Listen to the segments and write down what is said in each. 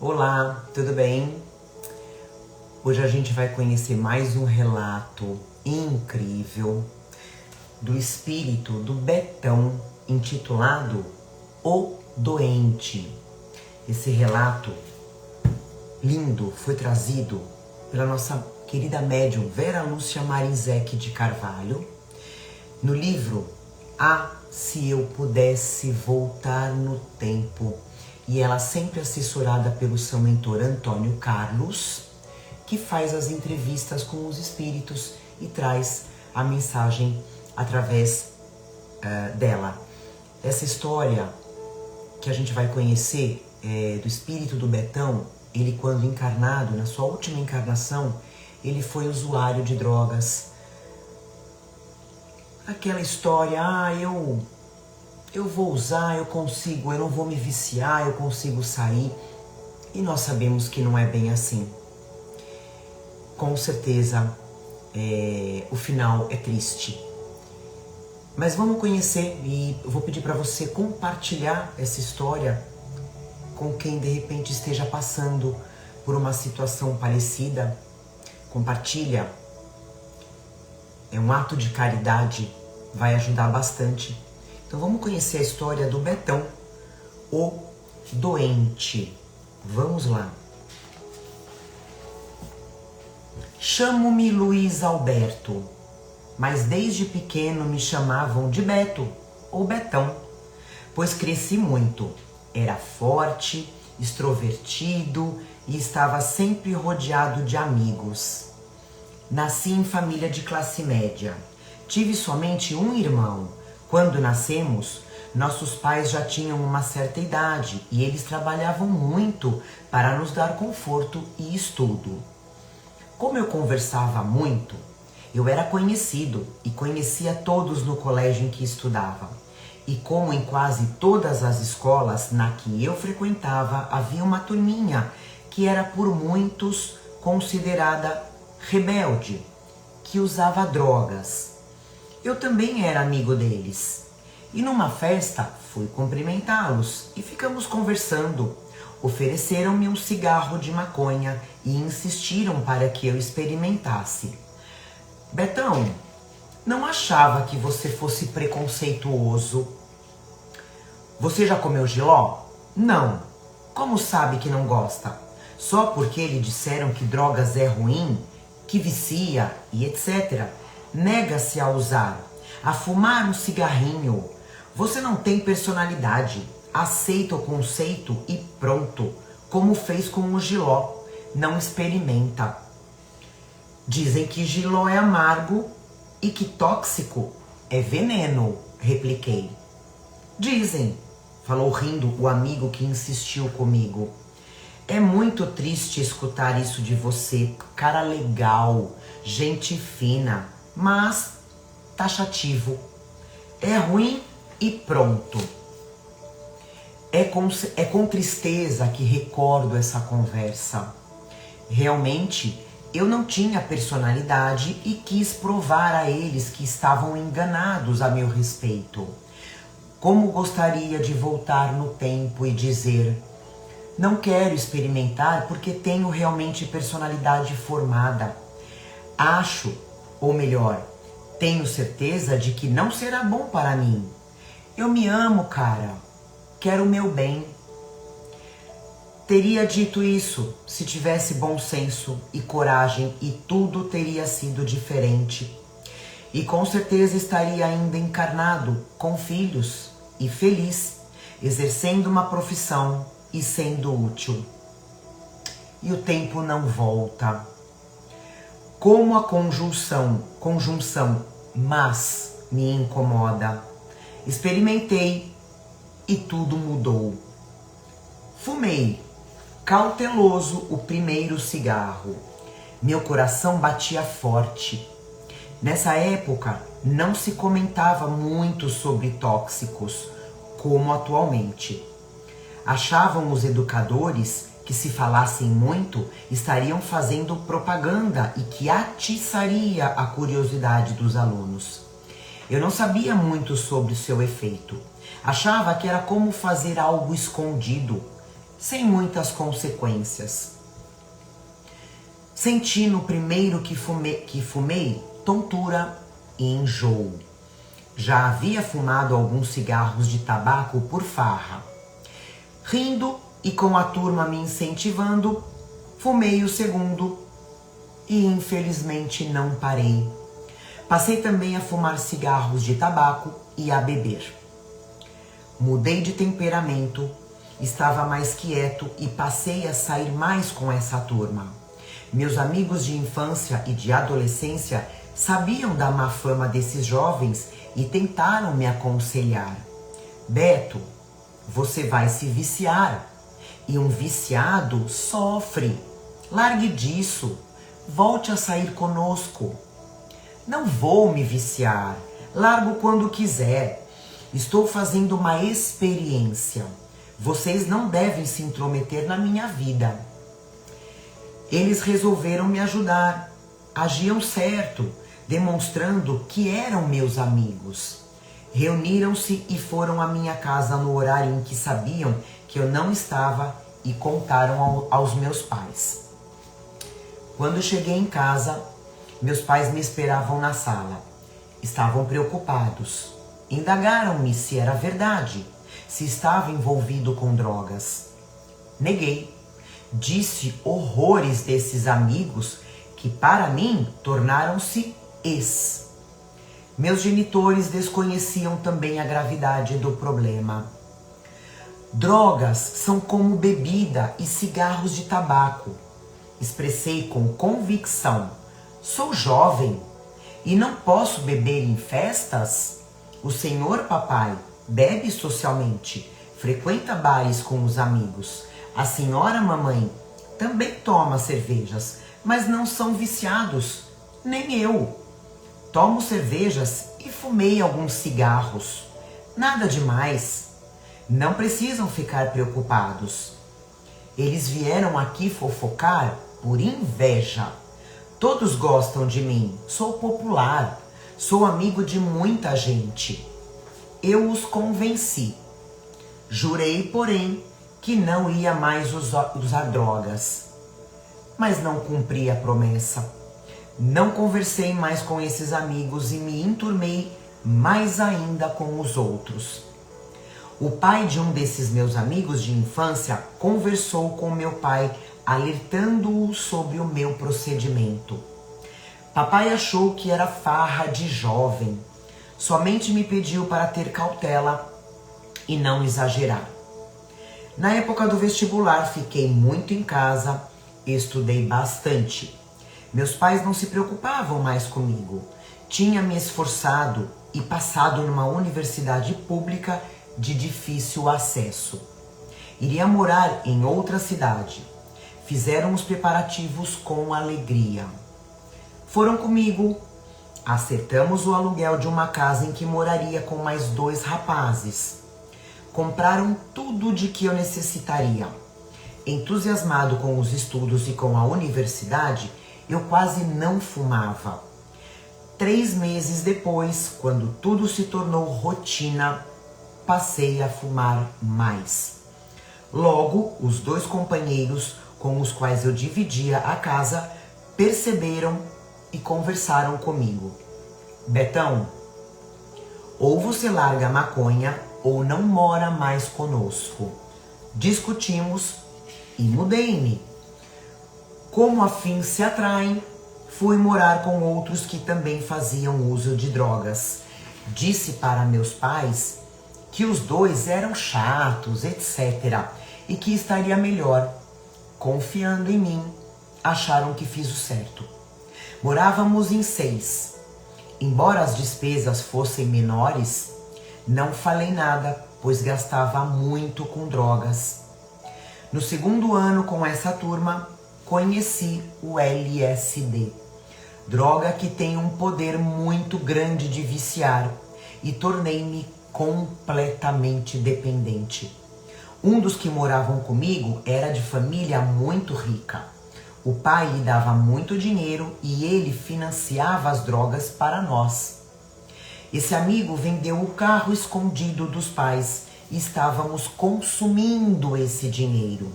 Olá, tudo bem? Hoje a gente vai conhecer mais um relato incrível do espírito do Betão, intitulado O Doente. Esse relato lindo foi trazido pela nossa querida médium Vera Lúcia Marinzec de Carvalho, no livro Ah, se eu pudesse voltar no tempo. E ela sempre assessorada pelo seu mentor Antônio Carlos, que faz as entrevistas com os espíritos e traz a mensagem através dela. Essa história que a gente vai conhecer do espírito do Betão, ele quando encarnado, na sua última encarnação, ele foi usuário de drogas. Aquela história, eu vou usar, eu consigo, eu não vou me viciar, eu consigo sair. E nós sabemos que não é bem assim. Com certeza, o final é triste. Mas vamos conhecer e eu vou pedir para você compartilhar essa história com quem de repente esteja passando por uma situação parecida. Compartilha. É um ato de caridade, vai ajudar bastante. Então vamos conhecer a história do Betão, o Doente. Vamos lá. Chamo-me Luiz Alberto, mas desde pequeno me chamavam de Beto ou Betão, pois cresci muito. Era forte, extrovertido e estava sempre rodeado de amigos. Nasci em família de classe média. Tive somente um irmão. Quando nascemos, nossos pais já tinham uma certa idade e eles trabalhavam muito para nos dar conforto e estudo. Como eu conversava muito, eu era conhecido e conhecia todos no colégio em que estudava. E como em quase todas as escolas na que eu frequentava havia uma turminha que era por muitos considerada rebelde, que usava drogas. Eu também era amigo deles. E numa festa fui cumprimentá-los e ficamos conversando. Ofereceram-me um cigarro de maconha e insistiram para que eu experimentasse. Betão, não achava que você fosse preconceituoso. Você já comeu jiló? Não. Como sabe que não gosta? Só porque lhe disseram que drogas é ruim, que vicia e etc. Nega-se a usar, a fumar um cigarrinho. Você não tem personalidade. Aceita o conceito e pronto, como fez com o jiló. Não experimenta. Dizem que jiló é amargo e que tóxico é veneno, repliquei. Dizem, falou rindo o amigo que insistiu comigo. É muito triste escutar isso de você, cara legal, gente fina, mas taxativo. É ruim e pronto. É com tristeza que recordo essa conversa. Realmente, eu não tinha personalidade e quis provar a eles que estavam enganados a meu respeito. Como gostaria de voltar no tempo e dizer: não quero experimentar porque tenho realmente personalidade formada. Acho, ou melhor, tenho certeza de que não será bom para mim. Eu me amo, cara. Quero o meu bem. Teria dito isso se tivesse bom senso e coragem e tudo teria sido diferente. E com certeza estaria ainda encarnado, com filhos e feliz, exercendo uma profissão e sendo útil. E o tempo não volta. Como a conjunção mas me incomoda. Experimentei e tudo mudou. Fumei, cauteloso, o primeiro cigarro. Meu coração batia forte. Nessa época, não se comentava muito sobre tóxicos, como atualmente. Achavam os educadores que, se falassem muito, estariam fazendo propaganda e que atiçaria a curiosidade dos alunos. Eu não sabia muito sobre o seu efeito. Achava que era como fazer algo escondido. sem muitas consequências. Senti no primeiro que fumei tontura e enjoo. Já havia fumado alguns cigarros de tabaco por farra. Rindo e com a turma me incentivando, fumei o segundo e infelizmente não parei. Passei também a fumar cigarros de tabaco e a beber. Mudei de temperamento, estava mais quieto e passei a sair mais com essa turma. Meus amigos de infância e de adolescência sabiam da má fama desses jovens e tentaram me aconselhar. Beto, você vai se viciar e um viciado sofre. Largue disso, volte a sair conosco. Não vou me viciar, largo quando quiser. Estou fazendo uma experiência. Vocês não devem se intrometer na minha vida. Eles resolveram me ajudar. Agiam certo, demonstrando que eram meus amigos. Reuniram-se e foram à minha casa no horário em que sabiam que eu não estava e contaram aos meus pais. Quando cheguei em casa, meus pais me esperavam na sala. Estavam preocupados. Indagaram-me se era verdade, se estava envolvido com drogas. Neguei. Disse horrores desses amigos que para mim tornaram-se ex. Meus genitores desconheciam também a gravidade do problema. Drogas são como bebida e cigarros de tabaco. Expressei com convicção. Sou jovem e não posso beber em festas? O senhor papai bebe socialmente, frequenta bares com os amigos. A senhora mamãe também toma cervejas, mas não são viciados, nem eu. Tomo cervejas e fumei alguns cigarros. Nada demais. Não precisam ficar preocupados. Eles vieram aqui fofocar por inveja. Todos gostam de mim, sou popular, sou amigo de muita gente. Eu os convenci. Jurei, porém, que não ia mais usar drogas. Mas não cumpri a promessa. Não conversei mais com esses amigos e me enturmei mais ainda com os outros. O pai de um desses meus amigos de infância conversou com meu pai, alertando-o sobre o meu procedimento. Papai achou que era farra de jovem. Somente me pediu para ter cautela e não exagerar. Na época do vestibular, fiquei muito em casa, estudei bastante. Meus pais não se preocupavam mais comigo. Tinha me esforçado e passado numa universidade pública de difícil acesso. Iria morar em outra cidade. Fizeram os preparativos com alegria. Foram comigo. Acertamos o aluguel de uma casa em que moraria com mais 2 rapazes. Compraram tudo de que eu necessitaria. Entusiasmado com os estudos e com a universidade, eu quase não fumava. 3 meses depois, quando tudo se tornou rotina, passei a fumar mais. Logo, os 2 companheiros com os quais eu dividia a casa perceberam e conversaram comigo. Betão, ou você larga a maconha ou não mora mais conosco. Discutimos e mudei-me. Como afins se atraem, fui morar com outros que também faziam uso de drogas. Disse para meus pais que os 2 eram chatos, etc. e que estaria melhor. Confiando em mim, acharam que fiz o certo. Morávamos em 6. Embora as despesas fossem menores, não falei nada, pois gastava muito com drogas. No 2º ano com essa turma, conheci o LSD, droga que tem um poder muito grande de viciar, e tornei-me completamente dependente. Um dos que moravam comigo era de família muito rica. O pai lhe dava muito dinheiro e ele financiava as drogas para nós. Esse amigo vendeu o carro escondido dos pais e estávamos consumindo esse dinheiro.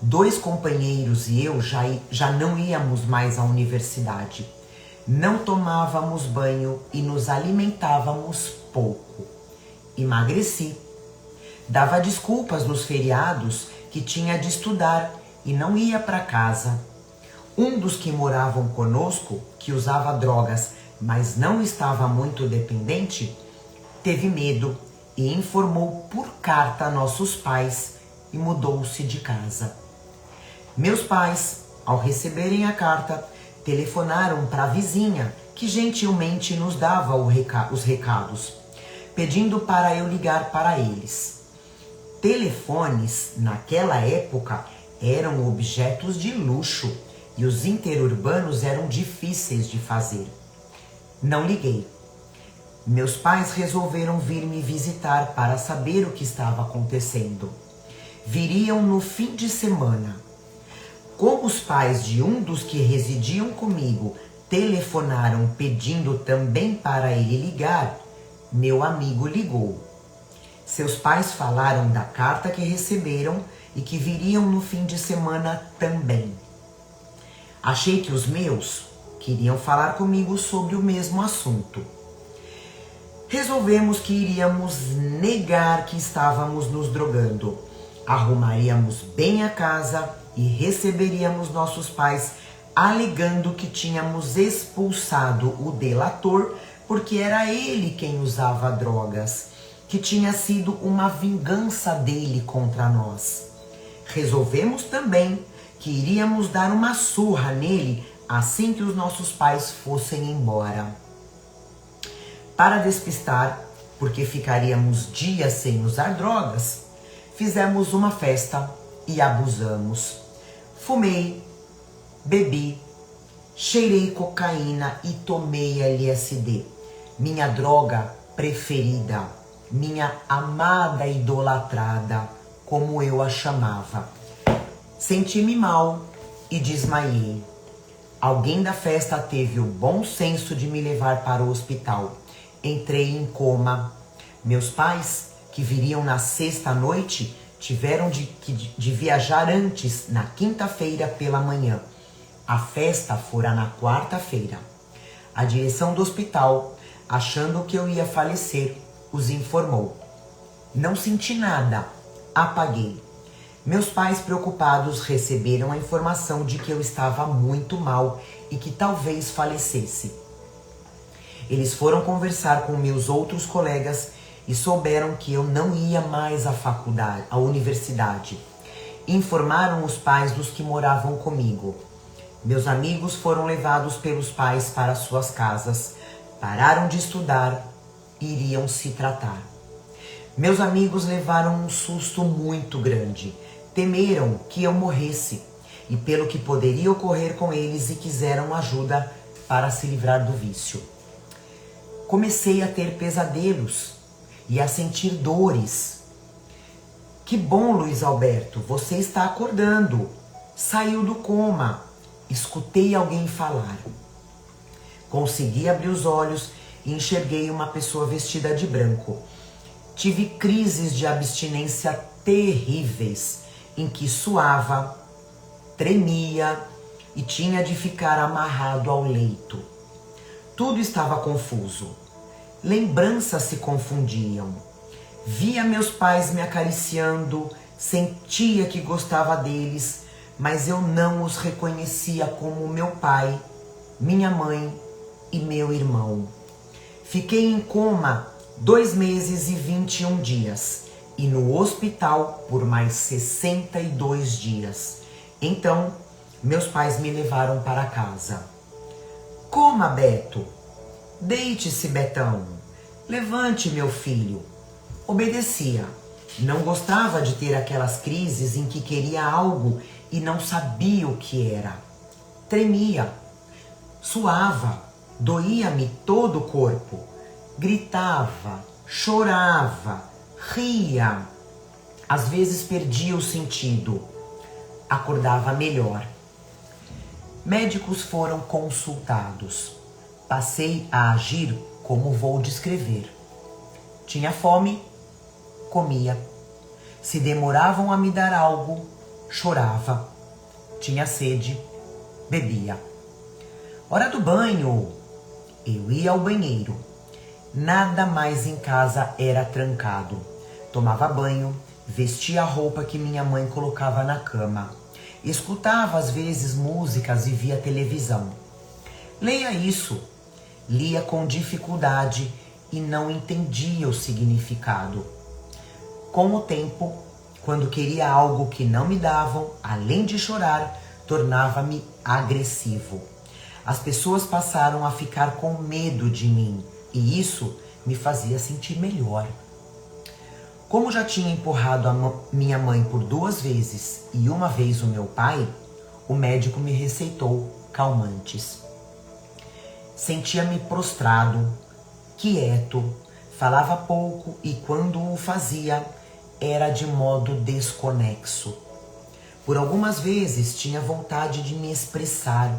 2 companheiros e eu já não íamos mais à universidade. Não tomávamos banho e nos alimentávamos pouco. Emagreci. Dava desculpas nos feriados que tinha de estudar e não ia para casa. Um dos que moravam conosco, que usava drogas, mas não estava muito dependente, teve medo e informou por carta a nossos pais e mudou-se de casa. Meus pais, ao receberem a carta, telefonaram para a vizinha, que gentilmente nos dava os recados, pedindo para eu ligar para eles. Telefones, naquela época, eram objetos de luxo e os interurbanos eram difíceis de fazer. Não liguei. Meus pais resolveram vir me visitar para saber o que estava acontecendo. Viriam no fim de semana. Como os pais de um dos que residiam comigo telefonaram pedindo também para ele ligar, meu amigo ligou. Seus pais falaram da carta que receberam e que viriam no fim de semana também. Achei que os meus queriam falar comigo sobre o mesmo assunto. Resolvemos que iríamos negar que estávamos nos drogando. Arrumaríamos bem a casa e receberíamos nossos pais alegando que tínhamos expulsado o delator porque era ele quem usava drogas, que tinha sido uma vingança dele contra nós. Resolvemos também que iríamos dar uma surra nele assim que os nossos pais fossem embora. Para despistar, porque ficaríamos dias sem usar drogas, fizemos uma festa e abusamos. Fumei, bebi, cheirei cocaína e tomei LSD, minha droga preferida, minha amada idolatrada, como eu a chamava. Senti-me mal e desmaiei. Alguém da festa teve o bom senso de me levar para o hospital. Entrei em coma. Meus pais, que viriam na sexta noite, tiveram de viajar antes, na quinta-feira pela manhã. A festa fora na quarta-feira. A direção do hospital, achando que eu ia falecer, os informou. Não senti nada, apaguei. Meus pais, preocupados, receberam a informação de que eu estava muito mal e que talvez falecesse. Eles foram conversar com meus outros colegas e souberam que eu não ia mais à universidade. Informaram os pais dos que moravam comigo. Meus amigos foram levados pelos pais para suas casas, pararam de estudar e iriam se tratar. Meus amigos levaram um susto muito grande. Temeram que eu morresse e pelo que poderia ocorrer com eles e quiseram ajuda para se livrar do vício. Comecei a ter pesadelos e a sentir dores. Que bom, Luiz Alberto, você está acordando. Saiu do coma. Escutei alguém falar. Consegui abrir os olhos e enxerguei uma pessoa vestida de branco. Tive crises de abstinência terríveis, em que suava, tremia e tinha de ficar amarrado ao leito. Tudo estava confuso. Lembranças se confundiam. Via meus pais me acariciando, sentia que gostava deles, mas eu não os reconhecia como meu pai, minha mãe e meu irmão. Fiquei em coma 2 meses e 21 dias. E no hospital por mais 62 dias. Então, meus pais me levaram para casa. Coma, Beto. Deite-se, Betão. Levante, meu filho. Obedecia. Não gostava de ter aquelas crises em que queria algo e não sabia o que era. Tremia. Suava. Doía-me todo o corpo. Gritava. Chorava. Ria, às vezes perdia o sentido, acordava melhor. Médicos foram consultados. Passei a agir como vou descrever. Tinha fome, comia. Se demoravam a me dar algo, chorava. Tinha sede, bebia. Hora do banho, eu ia ao banheiro. Nada mais em casa era trancado. Tomava banho, vestia a roupa que minha mãe colocava na cama. Escutava às vezes músicas e via televisão. Leia isso. Lia com dificuldade e não entendia o significado. Com o tempo, quando queria algo que não me davam, além de chorar, tornava-me agressivo. As pessoas passaram a ficar com medo de mim e isso me fazia sentir melhor. Como já tinha empurrado a minha mãe por 2 vezes e uma vez o meu pai, o médico me receitou calmantes. Sentia-me prostrado, quieto, falava pouco e quando o fazia era de modo desconexo. Por algumas vezes tinha vontade de me expressar,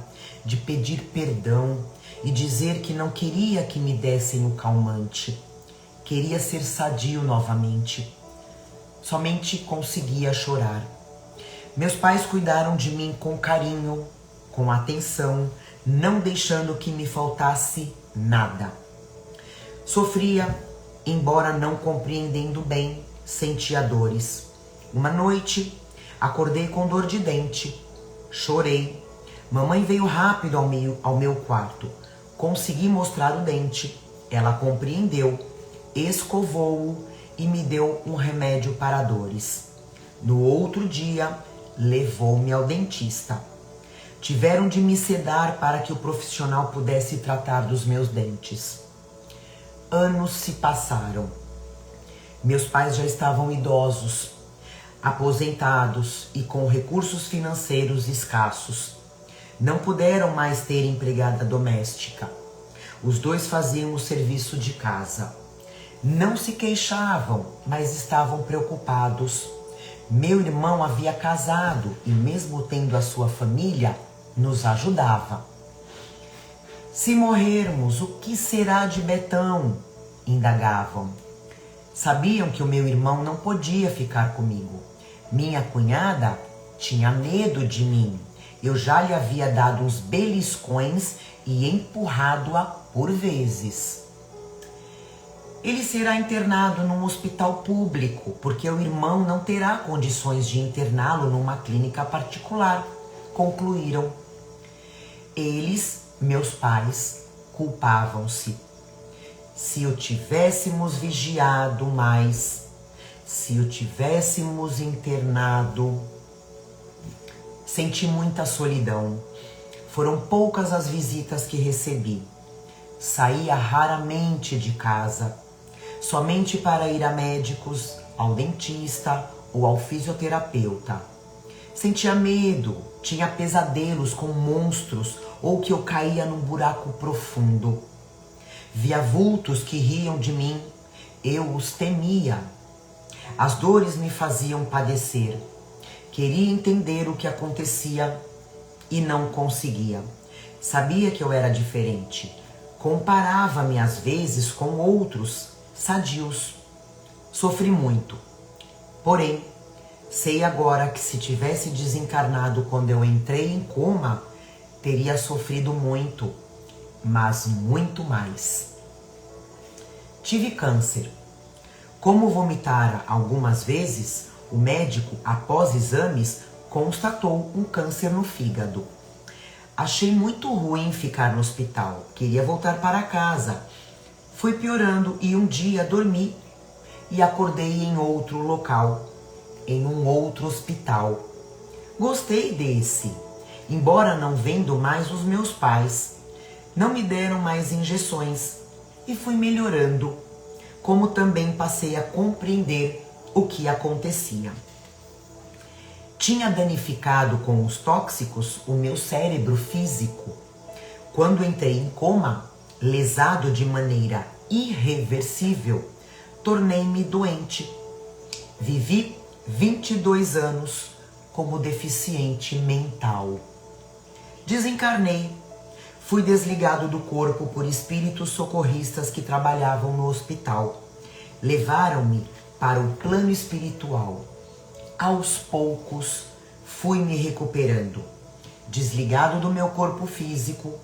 de pedir perdão e dizer que não queria que me dessem o calmante. Queria ser sadio novamente. Somente conseguia chorar. Meus pais cuidaram de mim com carinho, com atenção, não deixando que me faltasse nada. Sofria, embora não compreendendo bem, sentia dores. Uma noite, acordei com dor de dente. Chorei. Mamãe veio rápido ao meu quarto. Consegui mostrar o dente. Ela compreendeu, escovou-o e me deu um remédio para dores. No outro dia, levou-me ao dentista. Tiveram de me sedar para que o profissional pudesse tratar dos meus dentes. Anos se passaram. Meus pais já estavam idosos, aposentados e com recursos financeiros escassos. Não puderam mais ter empregada doméstica. Os 2 faziam o serviço de casa. Não se queixavam, mas estavam preocupados. Meu irmão havia casado e, mesmo tendo a sua família, nos ajudava. Se morrermos, o que será de Betão? Indagavam. Sabiam que o meu irmão não podia ficar comigo. Minha cunhada tinha medo de mim. Eu já lhe havia dado uns beliscões e empurrado-a por vezes. Ele será internado num hospital público, porque o irmão não terá condições de interná-lo numa clínica particular, concluíram. Eles, meus pais, culpavam-se. Se o tivéssemos vigiado mais, se o tivéssemos internado. Senti muita solidão. Foram poucas as visitas que recebi. Saía raramente de casa, somente para ir a médicos, ao dentista ou ao fisioterapeuta. Sentia medo, tinha pesadelos com monstros ou que eu caía num buraco profundo. Via vultos que riam de mim, eu os temia. As dores me faziam padecer. Queria entender o que acontecia e não conseguia. Sabia que eu era diferente. Comparava-me às vezes com outros sadios. Sofri muito. Porém, sei agora que se tivesse desencarnado quando eu entrei em coma, teria sofrido muito, mas muito mais. Tive câncer. Como vomitara algumas vezes, o médico, após exames, constatou um câncer no fígado. Achei muito ruim ficar no hospital. Queria voltar para casa. Foi piorando e um dia dormi e acordei em outro local, em um outro hospital. Gostei desse, embora não vendo mais os meus pais. Não me deram mais injeções e fui melhorando, como também passei a compreender o que acontecia. Tinha danificado com os tóxicos o meu cérebro físico. Quando entrei em coma, lesado de maneira irreversível, tornei-me doente. Vivi 22 anos como deficiente mental. Desencarnei. Fui desligado do corpo por espíritos socorristas que trabalhavam no hospital. Levaram-me para o plano espiritual. Aos poucos, fui me recuperando. Desligado do meu corpo físico,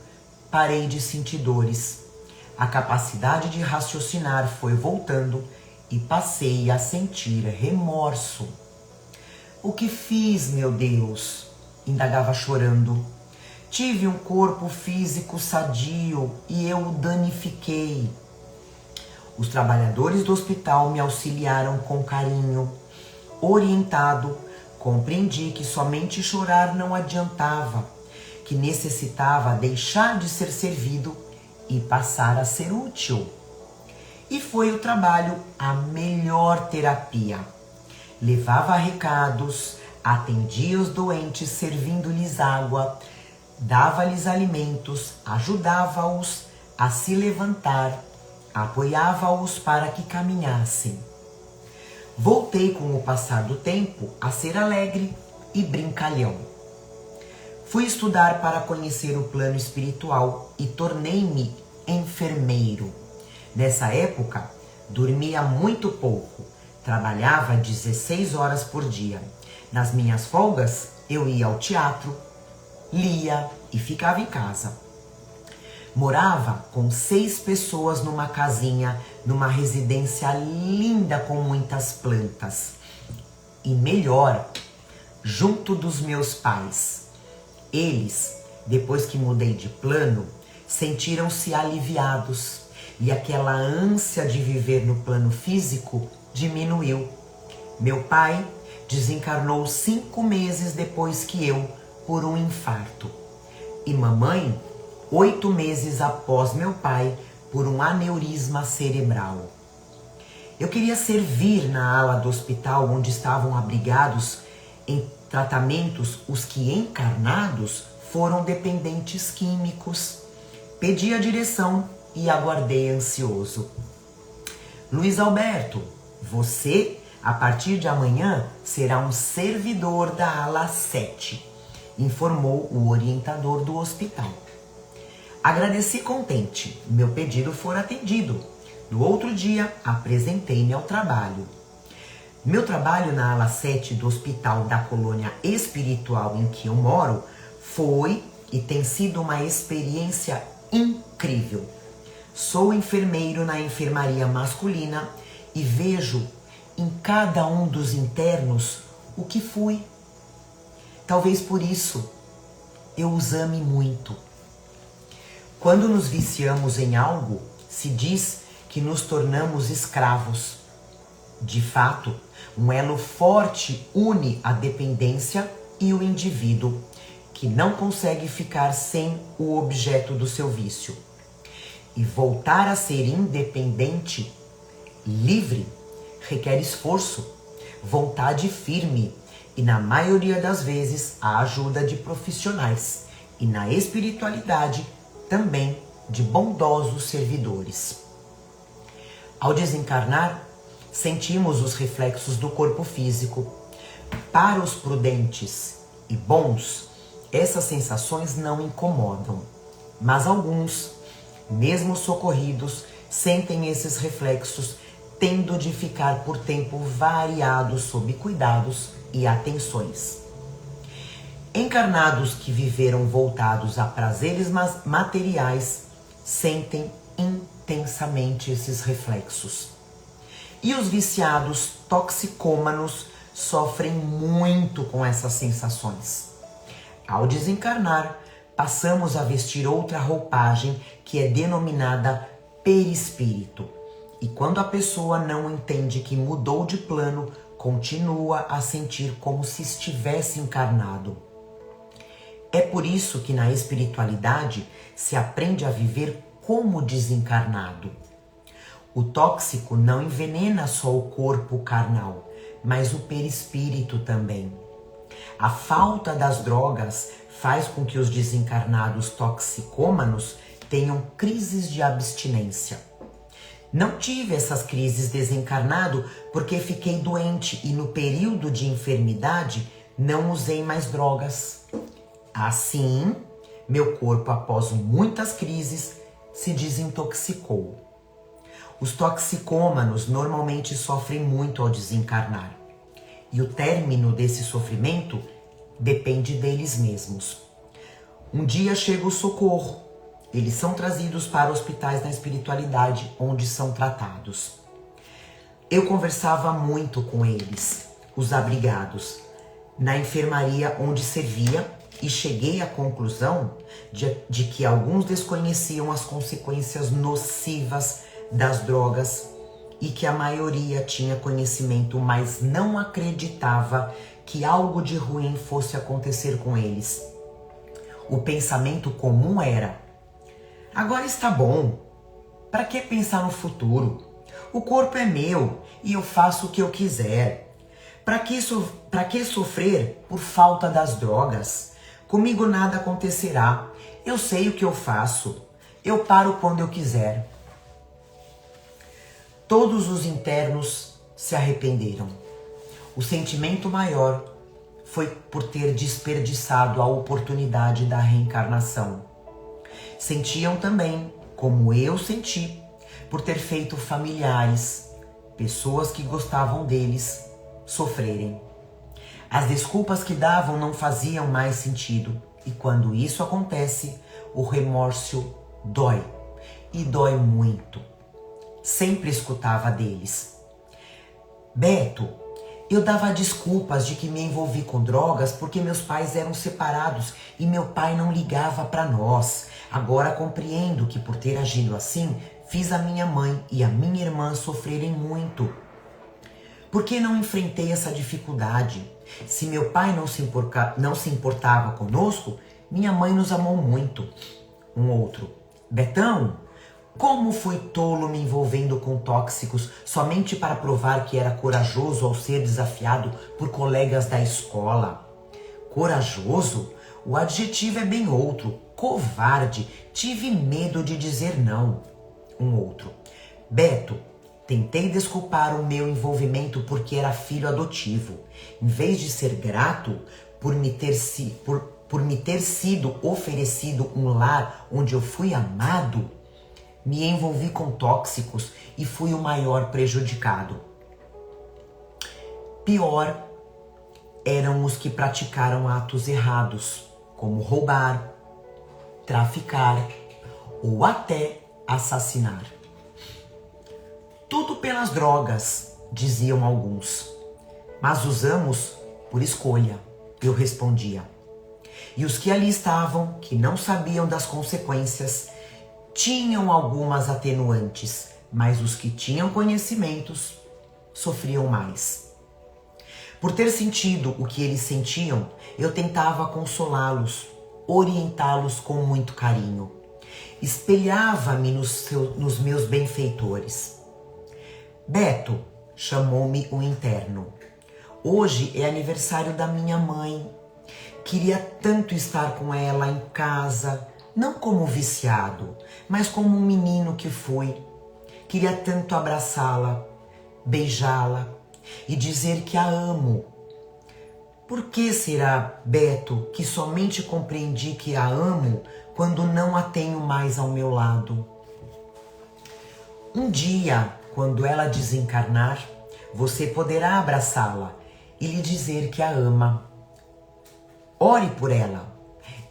parei de sentir dores. A capacidade de raciocinar foi voltando e passei a sentir remorso. O que fiz, meu Deus? Indagava chorando. Tive um corpo físico sadio e eu o danifiquei. Os trabalhadores do hospital me auxiliaram com carinho. Orientado, compreendi que somente chorar não adiantava, que necessitava deixar de ser servido e passar a ser útil. E foi o trabalho a melhor terapia. Levava recados, atendia os doentes servindo-lhes água, dava-lhes alimentos, ajudava-os a se levantar, apoiava-os para que caminhassem. Voltei com o passar do tempo a ser alegre e brincalhão. Fui estudar para conhecer o plano espiritual e tornei-me enfermeiro. Nessa época, dormia muito pouco, trabalhava 16 horas por dia. Nas minhas folgas, eu ia ao teatro, lia e ficava em casa. Morava com 6 pessoas numa casinha, numa residência linda com muitas plantas. E melhor, junto dos meus pais. Eles, depois que mudei de plano, sentiram-se aliviados e aquela ânsia de viver no plano físico diminuiu. Meu pai desencarnou 5 meses depois que eu, por um infarto. E mamãe, 8 meses após meu pai, por um aneurisma cerebral. Eu queria servir na ala do hospital onde estavam abrigados em tratamentos os que encarnados foram dependentes químicos. Pedi a direção e aguardei ansioso. Luiz Alberto, você, a partir de amanhã, será um servidor da ala 7, informou o orientador do hospital. Agradeci contente, meu pedido foi atendido. No outro dia, apresentei-me ao trabalho. Meu trabalho na ala 7 do hospital da colônia espiritual em que eu moro foi e tem sido uma experiência incrível. Sou enfermeiro na enfermaria masculina e vejo em cada um dos internos o que fui. Talvez por isso eu os ame muito. Quando nos viciamos em algo, se diz que nos tornamos escravos. De fato, um elo forte une a dependência e o indivíduo, que não consegue ficar sem o objeto do seu vício. E voltar a ser independente, livre, requer esforço, vontade firme e, na maioria das vezes, a ajuda de profissionais. E na espiritualidade, também de bondosos servidores. Ao desencarnar, sentimos os reflexos do corpo físico. Para os prudentes e bons, essas sensações não incomodam, mas alguns, mesmo socorridos, sentem esses reflexos, tendo de ficar por tempo variado sob cuidados e atenções. Encarnados que viveram voltados a prazeres materiais sentem intensamente esses reflexos. E os viciados toxicômanos sofrem muito com essas sensações. Ao desencarnar, passamos a vestir outra roupagem que é denominada perispírito. E quando a pessoa não entende que mudou de plano, continua a sentir como se estivesse encarnado. É por isso que na espiritualidade se aprende a viver como desencarnado. O tóxico não envenena só o corpo carnal, mas o perispírito também. A falta das drogas faz com que os desencarnados toxicômanos tenham crises de abstinência. Não tive essas crises desencarnado porque fiquei doente e no período de enfermidade não usei mais drogas. Assim, meu corpo, após muitas crises, se desintoxicou. Os toxicômanos normalmente sofrem muito ao desencarnar. E o término desse sofrimento depende deles mesmos. Um dia chega o socorro. Eles são trazidos para hospitais na espiritualidade, onde são tratados. Eu conversava muito com eles, os abrigados, na enfermaria onde servia, e cheguei à conclusão de que alguns desconheciam as consequências nocivas das drogas e que a maioria tinha conhecimento, mas não acreditava que algo de ruim fosse acontecer com eles. O pensamento comum era: agora está bom, para que pensar no futuro? O corpo é meu e eu faço o que eu quiser. Para que sofrer por falta das drogas? Comigo nada acontecerá. Eu sei o que eu faço. Eu paro quando eu quiser. Todos os internos se arrependeram. O sentimento maior foi por ter desperdiçado a oportunidade da reencarnação. Sentiam também, como eu senti, por ter feito familiares, pessoas que gostavam deles, sofrerem. As desculpas que davam não faziam mais sentido, e quando isso acontece, o remorso dói, e dói muito. Sempre escutava deles: Beto, eu dava desculpas de que me envolvi com drogas porque meus pais eram separados e meu pai não ligava para nós. Agora compreendo que por ter agido assim, fiz a minha mãe e a minha irmã sofrerem muito. Por que não enfrentei essa dificuldade? Se meu pai não se importava conosco, minha mãe nos amou muito. Um outro: Betão, como fui tolo me envolvendo com tóxicos somente para provar que era corajoso ao ser desafiado por colegas da escola. Corajoso? O adjetivo é bem outro. Covarde. Tive medo de dizer não. Um outro: Beto, tentei desculpar o meu envolvimento porque era filho adotivo. Em vez de ser grato por me ter sido oferecido um lar onde eu fui amado, me envolvi com tóxicos e fui o maior prejudicado. Pior eram os que praticaram atos errados, como roubar, traficar ou até assassinar. Tudo pelas drogas, diziam alguns. Mas usamos por escolha, eu respondia. E os que ali estavam, que não sabiam das consequências, tinham algumas atenuantes, mas os que tinham conhecimentos sofriam mais. Por ter sentido o que eles sentiam, eu tentava consolá-los, orientá-los com muito carinho. Espelhava-me nos meus benfeitores. Beto, chamou-me o interno. Hoje é aniversário da minha mãe. Queria tanto estar com ela em casa, não como viciado, mas como um menino que fui. Queria tanto abraçá-la, beijá-la e dizer que a amo. Por que será, Beto, que somente compreendi que a amo quando não a tenho mais ao meu lado? Um dia, quando ela desencarnar, você poderá abraçá-la e lhe dizer que a ama. Ore por ela.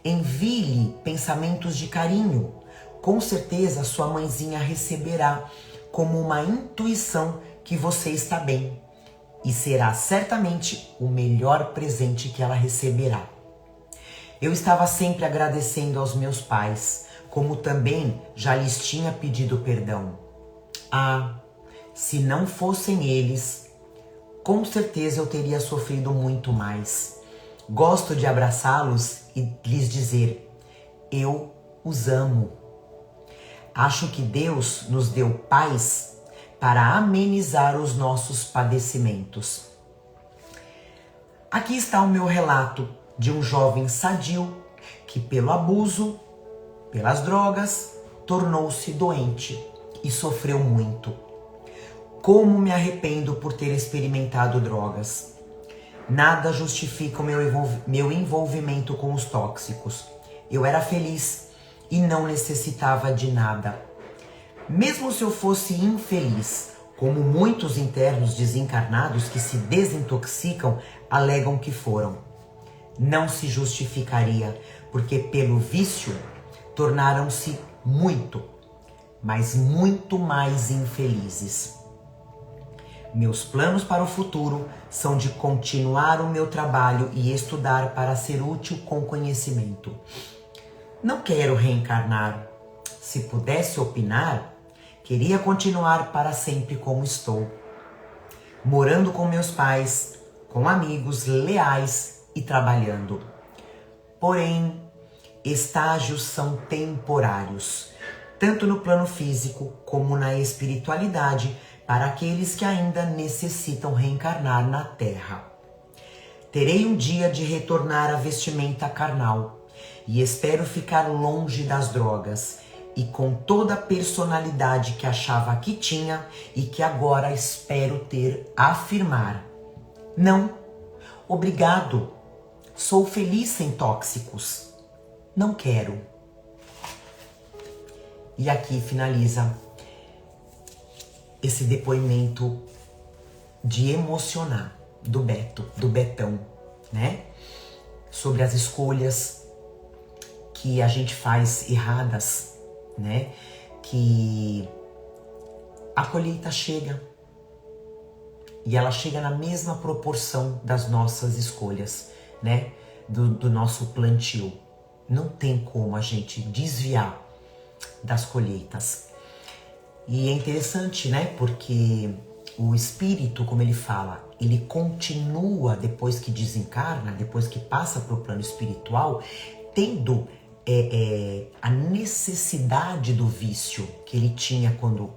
Envie-lhe pensamentos de carinho. Com certeza sua mãezinha receberá como uma intuição que você está bem. E será certamente o melhor presente que ela receberá. Eu estava sempre agradecendo aos meus pais, como também já lhes tinha pedido perdão. Ah, se não fossem eles, com certeza eu teria sofrido muito mais. Gosto de abraçá-los e lhes dizer: eu os amo. Acho que Deus nos deu paz para amenizar os nossos padecimentos. Aqui está o meu relato de um jovem sadio que, pelo abuso, pelas drogas, tornou-se doente e sofreu muito. Como me arrependo por ter experimentado drogas. Nada justifica o meu envolvimento com os tóxicos. Eu era feliz e não necessitava de nada. Mesmo se eu fosse infeliz, como muitos internos desencarnados que se desintoxicam alegam que foram, não se justificaria, porque pelo vício tornaram-se muito, mas muito mais infelizes. Meus planos para o futuro são de continuar o meu trabalho e estudar para ser útil com conhecimento. Não quero reencarnar. Se pudesse opinar, queria continuar para sempre como estou, morando com meus pais, com amigos leais e trabalhando. Porém, estágios são temporários, tanto no plano físico como na espiritualidade, para aqueles que ainda necessitam reencarnar na Terra. Terei um dia de retornar à vestimenta carnal e espero ficar longe das drogas e com toda a personalidade que achava que tinha e que agora espero ter afirmar. Não, obrigado, sou feliz sem tóxicos. Não quero. E aqui finaliza esse depoimento de emocionar do Betão, né? Sobre as escolhas que a gente faz erradas, né? Que a colheita chega e ela chega na mesma proporção das nossas escolhas, né? Do nosso plantio. Não tem como a gente desviar das colheitas. E é interessante, né? Porque o espírito, como ele fala, ele continua depois que desencarna, depois que passa para o plano espiritual, tendo a necessidade do vício que ele tinha quando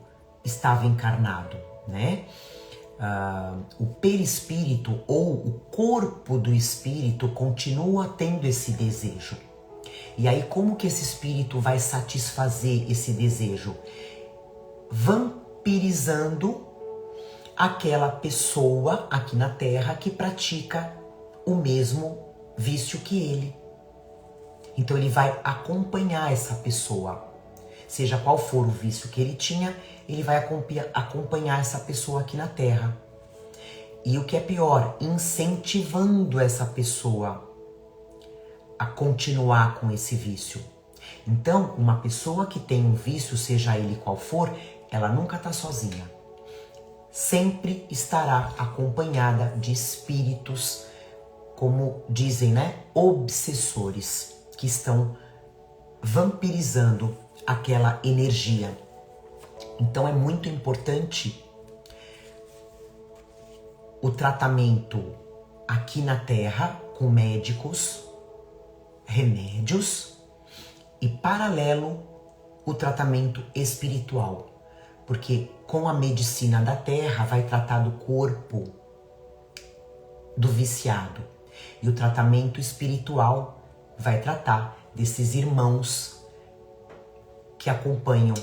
estava encarnado, né? O perispírito ou o corpo do espírito continua tendo esse desejo. E aí como que esse espírito vai satisfazer esse desejo? Vampirizando aquela pessoa aqui na Terra que pratica o mesmo vício que ele. Então ele vai acompanhar essa pessoa. Seja qual for o vício que ele tinha, ele vai acompanhar essa pessoa aqui na Terra. E o que é pior, incentivando essa pessoa a continuar com esse vício. Então, uma pessoa que tem um vício, seja ele qual for, ela nunca está sozinha. Sempre estará acompanhada de espíritos, como dizem, né? Obsessores, que estão vampirizando aquela energia. Então é muito importante o tratamento aqui na Terra com médicos, remédios e paralelo o tratamento espiritual. Porque com a medicina da Terra vai tratar do corpo do viciado e o tratamento espiritual vai tratar desses irmãos que acompanham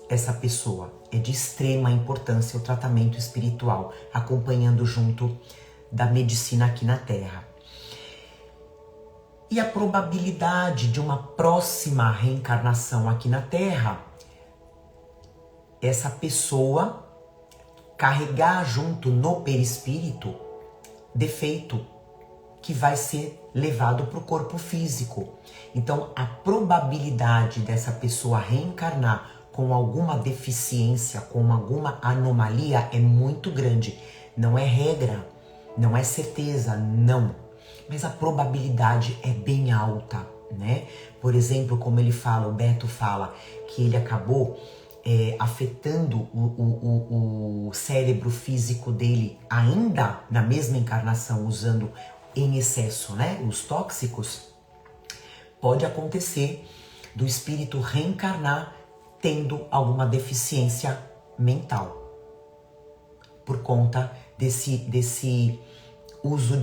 essa pessoa. É de extrema importância o tratamento espiritual, acompanhando junto da medicina aqui na Terra. E a probabilidade de uma próxima reencarnação aqui na Terra, essa pessoa carregar junto no perispírito defeito que vai ser levado para o corpo físico. Então, a probabilidade dessa pessoa reencarnar com alguma deficiência, com alguma anomalia é muito grande. Não é regra, não é certeza, não. Mas a probabilidade é bem alta, né? Por exemplo, como ele fala, o Beto fala, que ele acabou afetando o cérebro físico dele ainda na mesma encarnação, usando em excesso, né, os tóxicos. Pode acontecer do espírito reencarnar tendo alguma deficiência mental por conta desse uso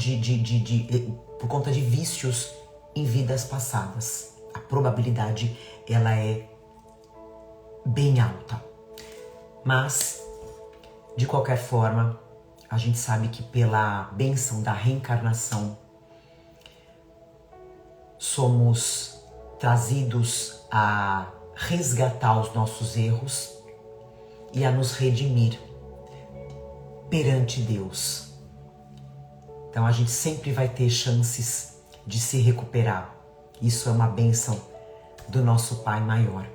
por conta de vícios em vidas passadas. A probabilidade ela é bem alta. Mas, de qualquer forma, a gente sabe que pela bênção da reencarnação somos trazidos a resgatar os nossos erros e a nos redimir perante Deus. Então a gente sempre vai ter chances de se recuperar. Isso é uma bênção do nosso Pai maior.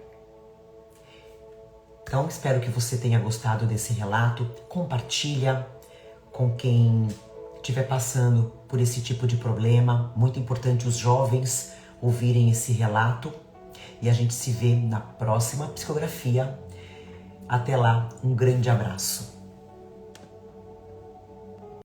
Então espero que você tenha gostado desse relato. Compartilha com quem estiver passando por esse tipo de problema. Muito importante os jovens ouvirem esse relato. E a gente se vê na próxima psicografia. Até lá, um grande abraço.